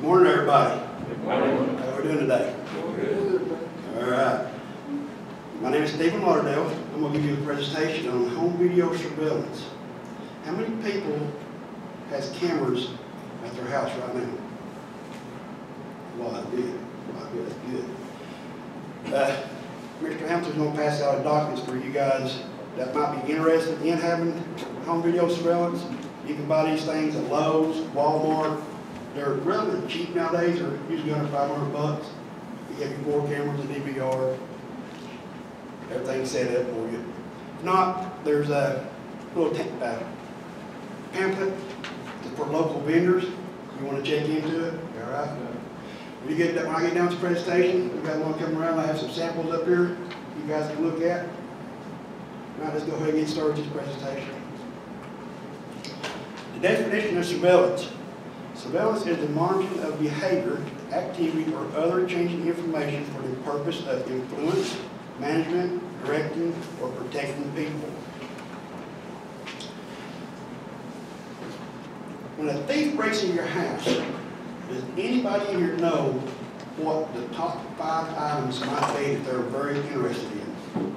Good morning, everybody. Good morning. How are we doing today? Good. All right. My name is Stephen Lauderdale. I'm going to give you a presentation on home video surveillance. How many people has cameras at their house right now? A lot. Good. A lot. Good. That's good. Mr. Hamilton's going to pass out documents for you guys that might be interested in having home video surveillance. You can buy these things at Lowe's, Walmart. They're relatively cheap nowadays. They're usually under $500. You have your 4 cameras, a DVR, everything's set up for you. If not, there's a little pamphlet for local vendors. You want to check into it, all right? When I get down to the presentation, we've got one coming around. I have some samples up here you guys can look at. Now let's go ahead and get started with this presentation. The definition of surveillance. Surveillance is the monitoring of behavior, activity, or other changing information for the purpose of influence, management, directing, or protecting people. When a thief breaks into your house, does anybody in here know what the top 5 items might be that they're very interested in?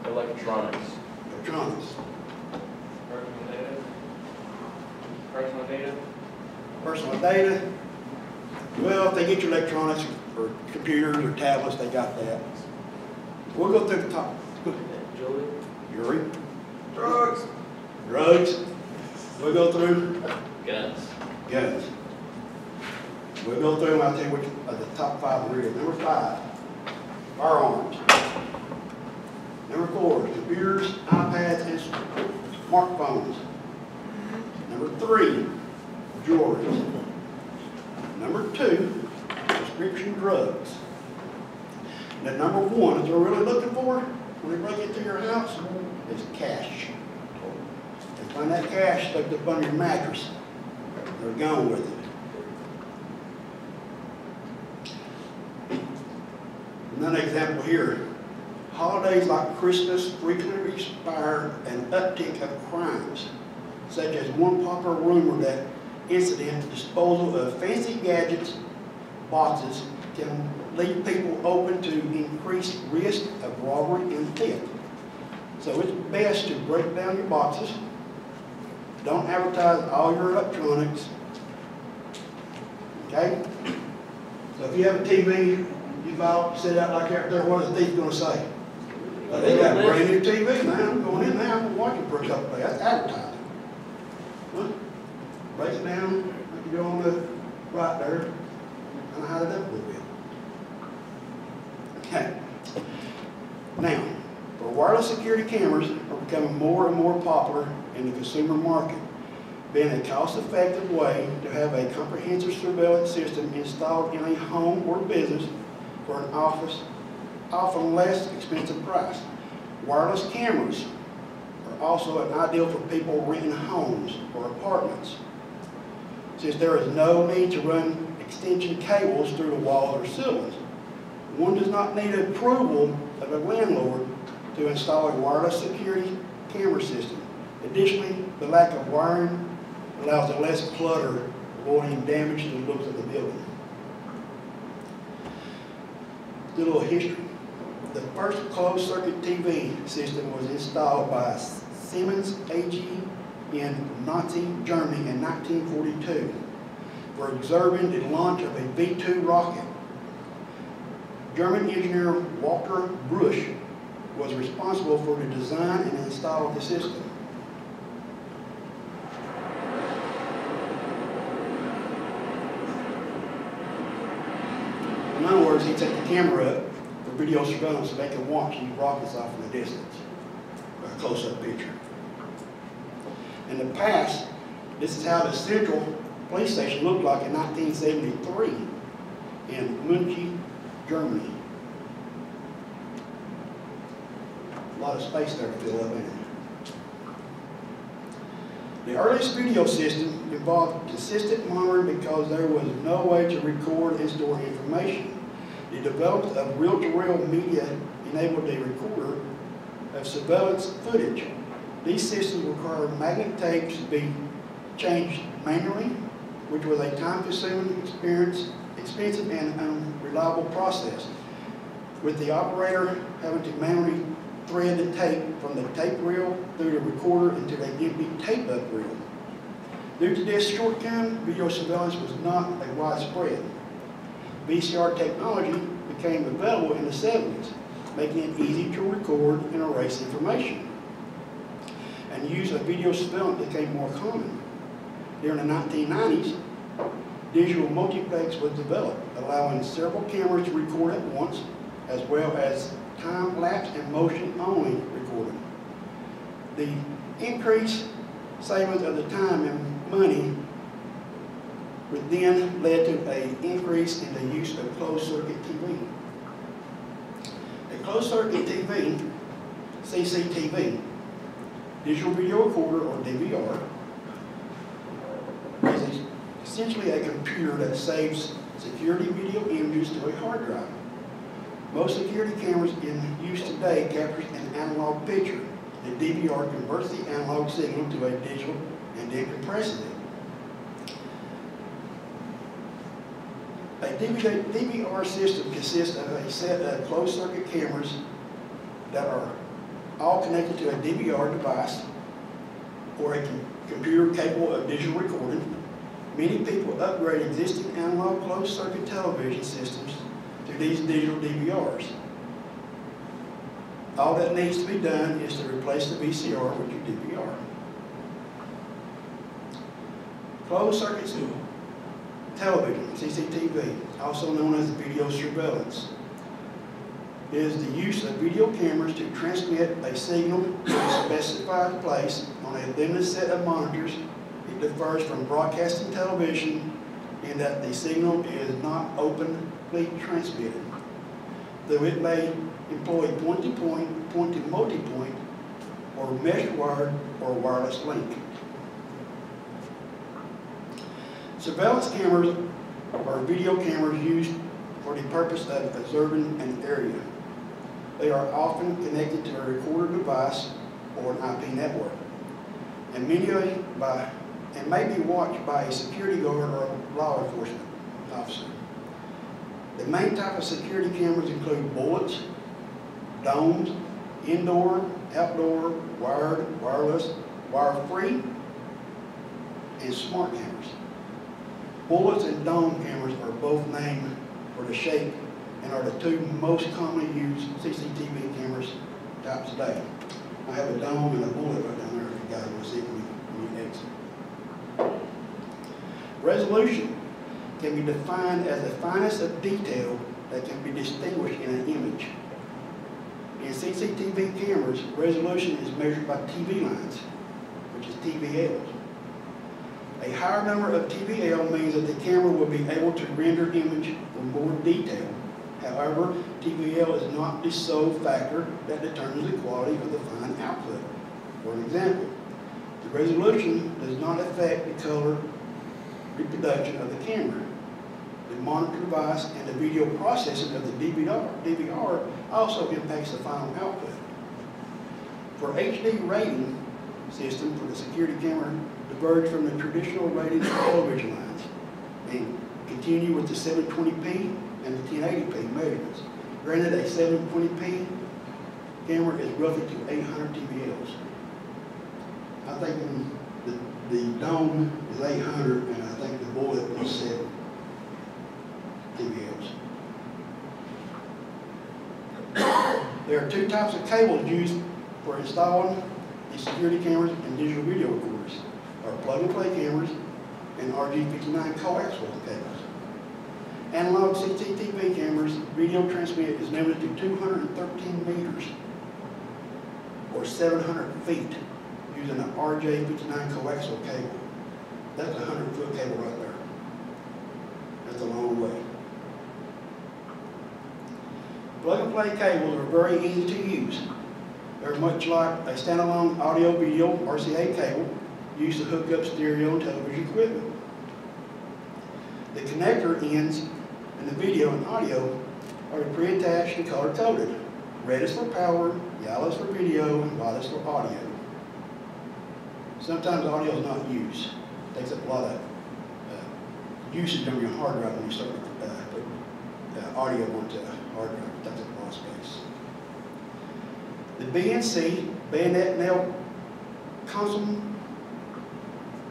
Electronics. Electronics. Personal data. Personal data. Personal data. Well, if they get your electronics or computers or tablets, they got that. We'll go through the top. Jewelry. Jewelry. Drugs. Drugs. We'll go through Guns. guns. We'll go through and I'll tell you which of the top 5 are. Number 5, firearms. Number 4, computers, iPads, and smartphones. Number 3, jewelry. Number 2, prescription drugs. And then number 1 that they're really looking for when they break into your house is cash. They find that cash stuck up under your mattress. They're gone with it. Another example here. Holidays like Christmas frequently inspire an uptick of crimes, such as one popular rumor that incident disposal of fancy gadgets, boxes, can leave people open to increased risk of robbery and theft. So it's best to break down your boxes. Don't advertise all your electronics. Okay? So if you have a TV, you buy it, set it out like that there, what is the thief going to say? They got a brand new TV, man. I'm going in there, I'm going to watch it for a couple of days. That's advertising. Well, break it down, like you go on the right there, kind of hide it up a little bit. Okay. Now, for wireless security cameras are becoming more and more popular in the consumer market, being a cost-effective way to have a comprehensive surveillance system installed in a home or business for an often less expensive price. Wireless cameras are also an ideal for people renting homes or apartments, since there is no need to run extension cables through the walls or ceilings. One does not need approval of a landlord to install a wireless security camera system. Additionally, the lack of wiring allows a less clutter, avoiding damage to the looks of the building. A little history. The first closed-circuit TV system was installed by Siemens AG in Nazi Germany in 1942 for observing the launch of a V-2 rocket. German engineer Walter Busch was responsible for the design and install of the system. In other words, he took the camera up for video surveillance so they can watch these rockets off in the distance. A close-up picture. In the past, this is how the central police station looked like in 1973 in München, Germany. A lot of space there to fill up in it. The earliest video system involved consistent monitoring because there was no way to record and store information. The development of reel-to-reel media enabled a recorder of surveillance footage. These systems require magnet tapes to be changed manually which was a time-consuming, expensive, and unreliable process, with the operator having to manually thread the tape from the tape reel through the recorder into the empty tape-up reel. Due to this shortcoming, video surveillance was not a widespread. VCR technology became available in the 70s, making it easy to record and erase information. And use of video surveillance became more common. During the 1990s, digital multiplex was developed, allowing several cameras to record at once, as well as time-lapse and motion-only recording. The increased savings of the time and money would then led to an increase in the use of closed-circuit TV. A closed-circuit TV, CCTV, digital video recorder, or DVR, is essentially a computer that saves security video images to a hard drive. Most security cameras in use today capture an analog picture. The DVR converts the analog signal to a digital and then compresses it. A DVR system consists of a set of closed-circuit cameras that are all connected to a DVR device or a computer capable of digital recording. Many people upgrade existing analog closed-circuit television systems to these digital DVRs. All that needs to be done is to replace the VCR with your DVR. Closed-circuit television, CCTV, also known as video surveillance, is the use of video cameras to transmit a signal to a specified place on a limited set of monitors. It differs from broadcasting television in that the signal is not openly transmitted, though it may employ point-to-point, point-to-multipoint, or mesh wired or wireless link. Surveillance cameras are video cameras used for the purpose of observing an area. They are often connected to a recorder device or an IP network, and may be watched by a security guard or a law enforcement officer. The main type of security cameras include bullets, domes, indoor, outdoor, wired, wireless, wire-free, and smart cameras. Bullets and dome cameras are both named for the shape and are the two most commonly used CCTV cameras types today. I have a dome and a bullet right down there if you guys want to see it when you exit. Resolution can be defined as the finest of detail that can be distinguished in an image. In CCTV cameras, resolution is measured by TV lines, which is TVLs. A higher number of TVL means that the camera will be able to render image with more detail. However, TVL is not the sole factor that determines the quality of the fine output. For an example, the resolution does not affect the color reproduction of the camera. The monitor device and the video processing of the DVR also impacts the final output. For HD rating system for the security camera, diverge from the traditional rating of television lines and continue with the 720p and the 1080p measurements. Granted, a 720p camera is roughly to 800 TVLs. I think the dome is 800 and I think the bullet is 7 TVLs. There are two types of cables used for installing the security cameras and digital video recorders. Are plug-and-play cameras and RG59 coaxial cables. Analog CCTV cameras video transmit is limited to 213 meters or 700 feet using an RJ59 coaxial cable. That's a 100-foot cable right there. That's a long way. Plug-and-play cables are very easy to use. They're much like a standalone audio-video RCA cable used to hook up stereo and television equipment. The connector ends in the video and audio are pre-attached and color-coded. Red is for power, yellow is for video, and white is for audio. Sometimes audio is not used. It takes up a lot of usage on your hard drive when you start put audio onto a hard drive. That's a raw space. The BNC, bayonet nail console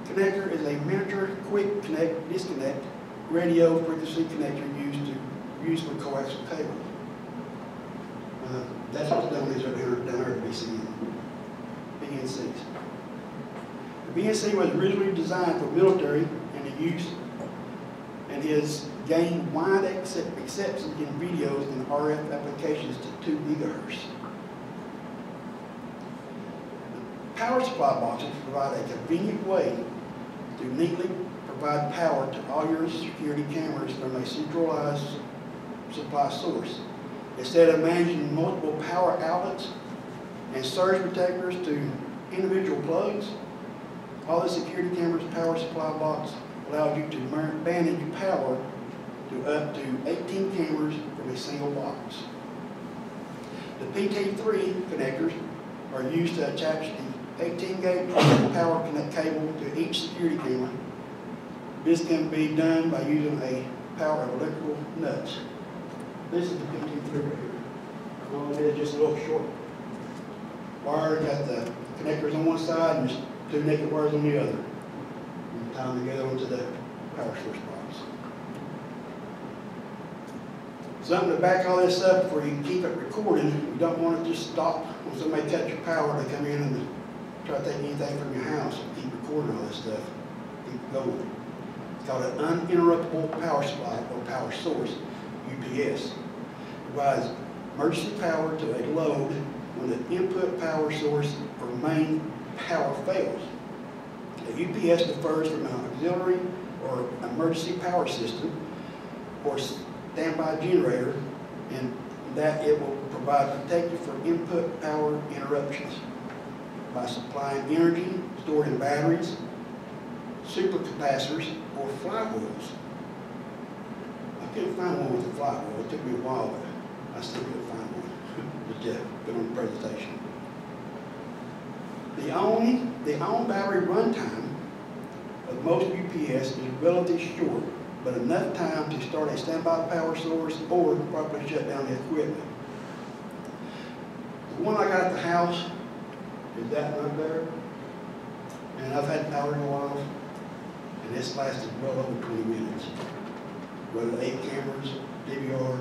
connector, is a miniature quick connect disconnect radio frequency connector used for coaxial cable. That's what the down these over here down there at BNCs. The BNC was originally designed for military and has gained wide acceptance in videos and RF applications to 2 gigahertz. The power supply boxes provide a convenient way to neatly provide power to all your security cameras from a centralized supply source. Instead of managing multiple power outlets and surge protectors to individual plugs, all the security cameras power supply box allows you to manage power to up to 18 cameras from a single box. The PT3 connectors are used to attach the 18-gauge power connect cable to each security camera. This can be done by using a pair of electrical nuts. This is the PT3 right here. All it is just a little short wire. Got the connectors on one side and just 2 naked wires on the other. And tie them together onto the power source box. Something to back all this up before you can keep it recording. You don't want to just stop when somebody cuts your power. They come in and try to take anything from your house and keep recording all this stuff. Keep it going. It's called an uninterruptible power supply or power source, UPS. It provides emergency power to a load when the input power source or main power fails. A UPS differs from an auxiliary or emergency power system or standby generator, and that it will provide protection for input power interruptions by supplying energy stored in batteries, supercapacitors, or flywheels. I couldn't find one with a flywheel. It took me a while, but I still couldn't find one. But yeah, put on the presentation. The on-battery runtime of most UPS is relatively short, but enough time to start a standby power source or properly shut down the equipment. The one I got at the house is that right there, and I've had power go off, and it's lasted well over 20 minutes. With 8 cameras, DVR,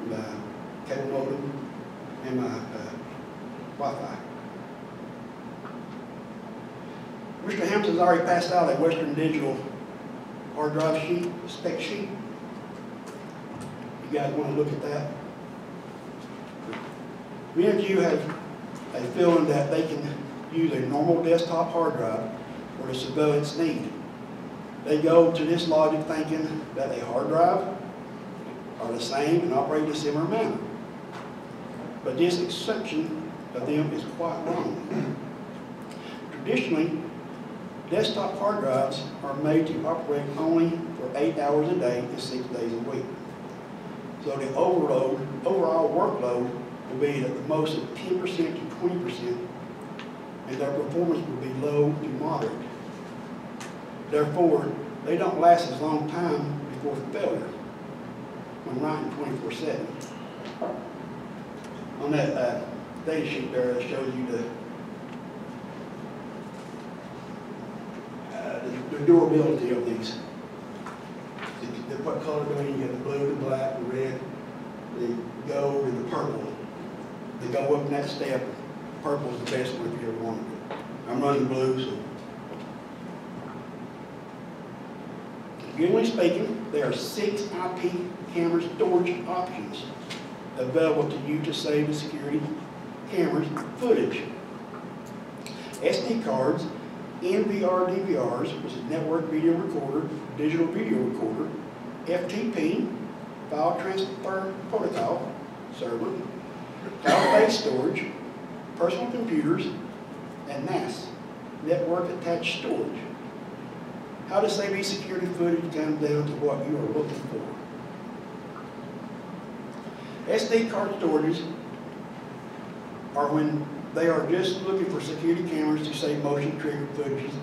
my cable modem, and my Wi-Fi. Mr. Hampton's already passed out a Western Digital hard drive sheet, spec sheet. You guys want to look at that? Many of you have a feeling that they can use a normal desktop hard drive for the civilians' need. They go to this logic thinking that a hard drive are the same and operate in a similar manner. But this exception of them is quite wrong. Traditionally, desktop hard drives are made to operate only for 8 hours a day and 6 days a week. So the overall workload will be at the most of 10% to 20%, and their performance will be low to moderate. Therefore, they don't last as long time before failure when running 24/7. On that data sheet there, it shows you the durability of these. What color do you get? The blue, the black, the red, the gold, and the purple. They go up in that step. Purple is the best one if you ever wanted it. I'm running blue, so. Generally speaking, there are 6 IP camera storage options available to you to save the security cameras footage. SD cards, NVR DVRs, which is network video recorder, digital video recorder, FTP, file transfer protocol server, cloud-based storage, personal computers, and NAS, network attached storage. How to save security footage comes down to what you are looking for. SD card storages are when they are just looking for security cameras to save motion triggered footages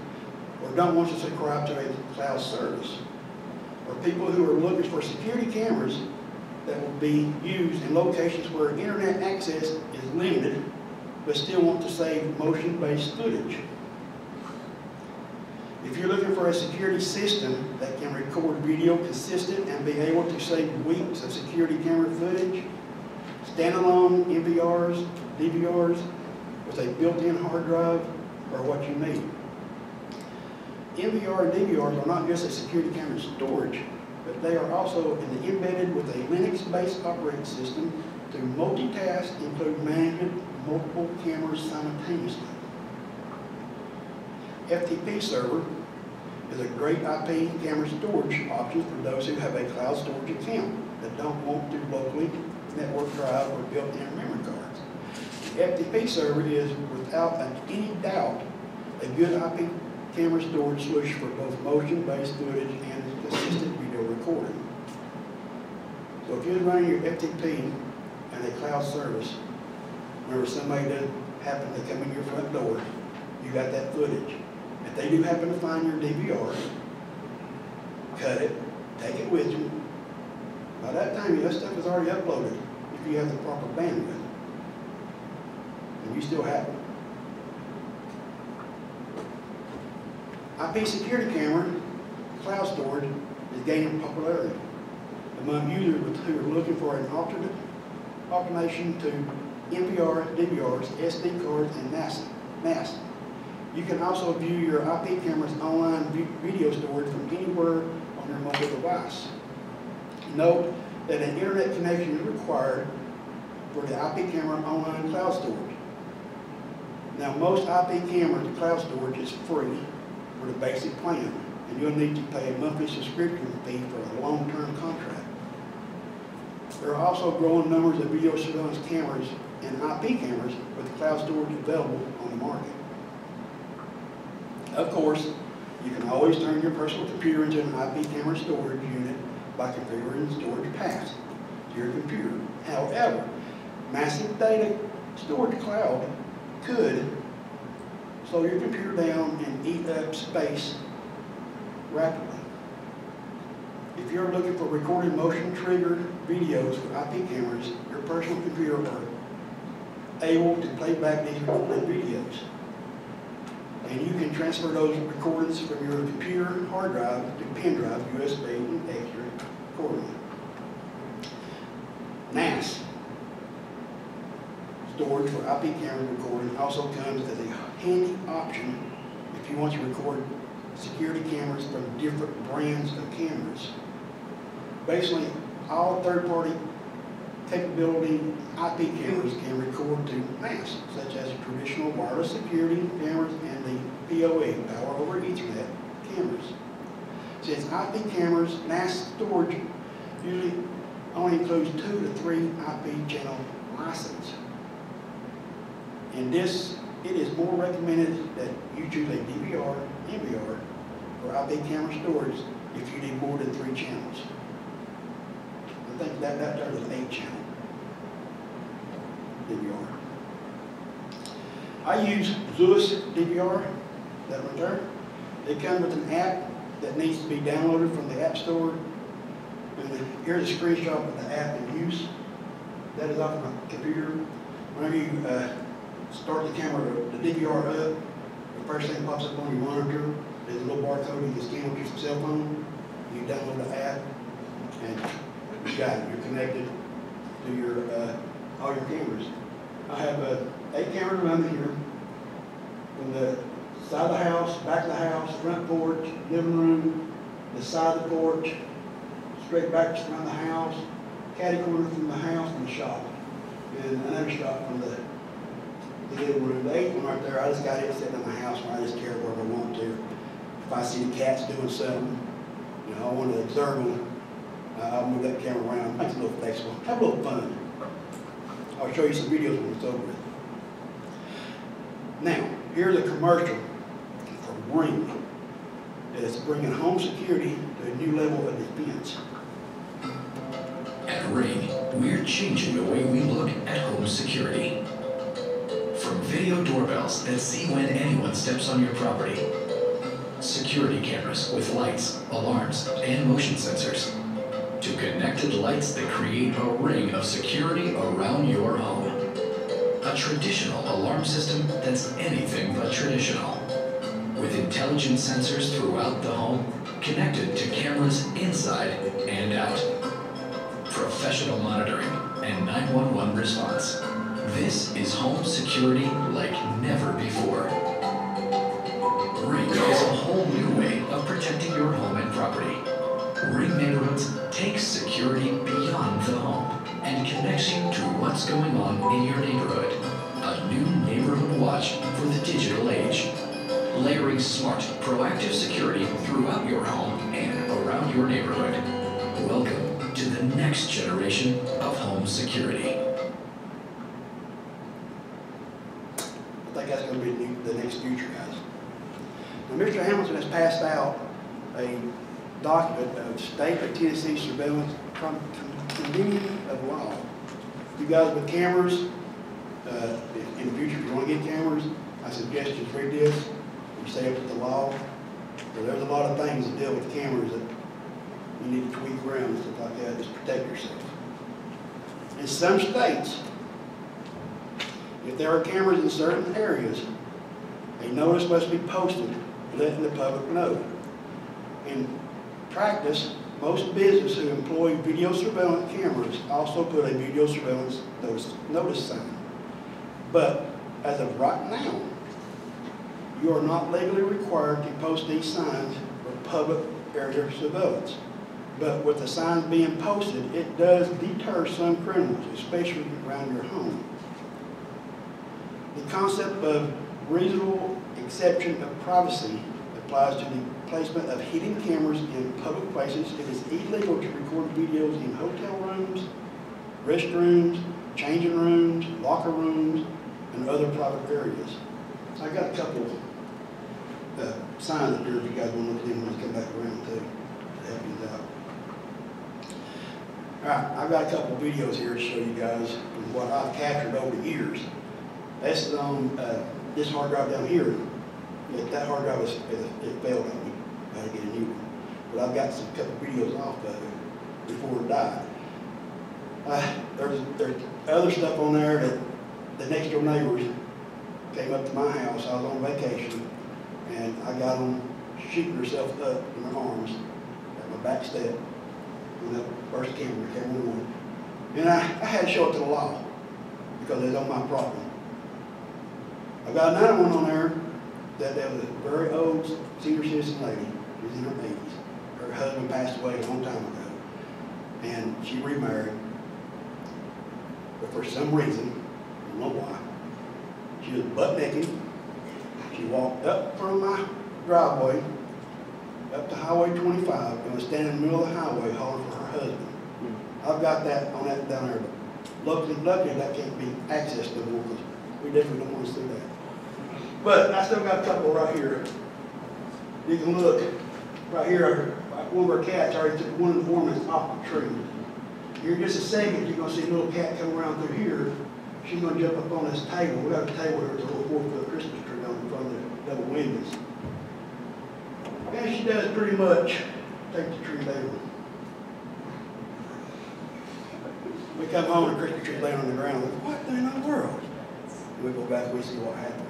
or don't want to subscribe to a cloud service. or people who are looking for security cameras that will be used in locations where internet access is limited, but still want to save motion-based footage. If you're looking for a security system that can record video consistent and be able to save weeks of security camera footage, standalone NVRs, DVRs with a built-in hard drive are what you need. NVR and DVRs are not just a security camera storage, but they are also embedded with a Linux-based operating system to multitask, include management of multiple cameras simultaneously. FTP server is a great IP camera storage option for those who have a cloud storage account that don't want to locally network drive or built-in memory cards. The FTP server is, without any doubt, a good IP camera storage solution for both motion-based footage and consistent video recording. So if you're running your FTP and a cloud service, whenever somebody does happen to come in your front door, you got that footage. If they do happen to find your DVR, cut it, take it with you. By that time, that stuff is already uploaded if you have the proper bandwidth. And you still have it. IP security camera, cloud storage, is gaining popularity among users who are looking for an alternation to NVR, DVRs, SD cards, and NAS. You can also view your IP camera's online video storage from anywhere on your mobile device. Note that an internet connection is required for the IP camera online cloud storage. Now, most IP camera cloud storage is free for the basic plan, and you'll need to pay a monthly subscription fee for a long-term contract. There are also growing numbers of video surveillance cameras and IP cameras with cloud storage available on the market. Of course, you can always turn your personal computer into an IP camera storage unit by configuring storage paths to your computer. However, massive data storage cloud could slow your computer down and eat up space rapidly. If you're looking for recorded motion-triggered videos with IP cameras, your personal computer are able to play back these recorded videos. And you can transfer those recordings from your computer hard drive to pen drive, USB, and extra accordingly. NAS storage for IP camera recording also comes as a handy option if you want to record security cameras from different brands of cameras. Basically, all third-party capability IP cameras can record to NAS, such as traditional wireless security cameras and the PoE, Power over Ethernet cameras. Since IP cameras, NAS storage usually only includes 2 to 3 IP channel licenses. In this, it is more recommended that you choose a DVR, NVR, or IP camera storage if you need more than 3 channels. I think that there is an 8-channel DVR. I use Zeus DVR, that right there. It comes with an app that needs to be downloaded from the App Store. And here's a screenshot of the app in use. That is off my computer. Whenever you start the camera, the DVR up, the first thing that pops up on your monitor is a little barcode you can scan with your cell phone. You download the app, and you got it. You're connected to your all your cameras. I have 8 cameras around here, from the side of the house, back of the house, front porch, living room, the side of the porch, straight back around the house, caddy corner from the house, and the shop, and another shop from the living room. The 8th one right there, I just got it sitting in my house where I just carry wherever I want to. If I see the cats doing something, you know, I want to observe them, I'll move that camera around, make it a little flexible, have a little fun. I'll show you some videos when it's over with. Now, here's a commercial for Ring. It's bringing home security to a new level of defense. At Ring, we're changing the way we look at home security. From video doorbells that see when anyone steps on your property, security cameras with lights, alarms, and motion sensors, to connected lights that create a ring of security around your home. A traditional alarm system that's anything but traditional, with intelligent sensors throughout the home, connected to cameras inside and out. Professional monitoring and 911 response. This is home security like never before. Ring is a whole new way of protecting your home and property. Ring Neighborhoods takes security beyond the home and connects you to what's going on in your neighborhood. A new neighborhood watch for the digital age. Layering smart, proactive security throughout your home and around your neighborhood. Welcome to the next generation of home security. I think that's going to be the next future, guys. Now, Mr. Hamilton has passed out a document of state of Tennessee surveillance condominium of law. You guys with cameras, in the future, if you want to get cameras, I suggest you read this. You stay up with the law. So there's a lot of things that deal with cameras that you need to tweak around and stuff like that, just protect yourself. In some states, if there are cameras in certain areas, a notice must be posted letting the public know. In practice, most businesses who employ video surveillance cameras also put a video surveillance notice sign. But as of right now, you are not legally required to post these signs for public area surveillance. But with the signs being posted, it does deter some criminals, especially around your home. The concept of reasonable exception of privacy applies to the placement of hidden cameras in public places. It is illegal to record videos in hotel rooms, restrooms, changing rooms, locker rooms, and other private areas. So I got a couple signs up here if you guys want to look at them when you come back around too, to help you out. All right, I've got a couple videos here to show you guys what I've captured over the years. This is on this hard drive down here. That hard drive it failed on me. I had to get a new one. But I've got some couple videos off of it before it died. There's other stuff on there that the next door neighbors came up to my house. I was on vacation, and I got them shooting herself up in my arms at my back step on that first camera one. And I had to show it to the law because it was on my property. I've got another one on there that was a very old senior citizen lady. She was in her 80s. Her husband passed away a long time ago, and she remarried. But for some reason, I don't know why, she was butt naked. She walked up from my driveway, up to Highway 25, and was standing in the middle of the highway hollering for her husband. I've got that on that down there. Luckily that can't be accessed no more because we definitely don't want to see that. But I still got a couple right here. You can look right here. One of our cats already took one of the ornaments off the tree. Here in just a second, you're going to see a little cat come around through here. She's going to jump up on this table. We got a table here with a little 4-foot Christmas tree on in front of the double windows. And she does pretty much take the tree down. We come home and the Christmas tree laying on the ground. Like, what in the world? And we go back and we see what happens.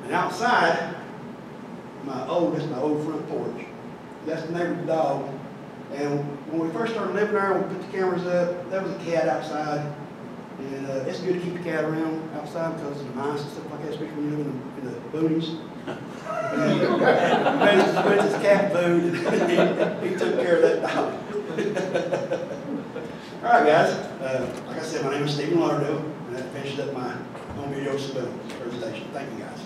And outside, my old front porch. That's the neighbor's dog. And when we first started living there, we put the cameras up. There was a cat outside. And it's good to keep the cat around outside because of the mice and stuff like that, especially when you live in the boonies. But his cat food, he took care of that dog. All right, guys. Like I said, my name is Stephen Lauderdale, and that finishes up my home video surveillance presentation. Thank you, guys.